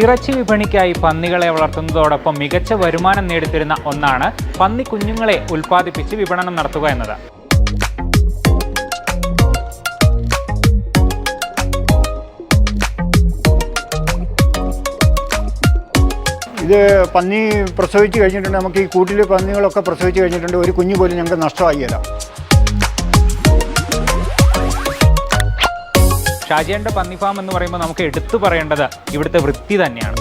ഇറച്ചി വിപണിക്കായി പന്നികളെ വളർത്തുന്നതോടൊപ്പം മികച്ച വരുമാനം നേടിത്തരുന്ന ഒന്നാണ് പന്നി കുഞ്ഞുങ്ങളെ ഉൽപ്പാദിപ്പിച്ച് വിപണനം നടത്തുക എന്നത്. ഇത് പന്നി പ്രസവിച്ച് കഴിഞ്ഞിട്ടുണ്ട്. നമുക്ക് ഈ കൂട്ടിൽ പന്നികളൊക്കെ പ്രസവിച്ച് കഴിഞ്ഞിട്ടുണ്ട്. ഒരു കുഞ്ഞു പോലും ഞങ്ങൾക്ക് നഷ്ടമായില്ല. ഷാജിയൻ്റെ പന്നി ഫാം എന്ന് പറയുമ്പോൾ നമുക്ക് എടുത്തു പറയേണ്ടത് ഇവിടുത്തെ വൃത്തി തന്നെയാണ്.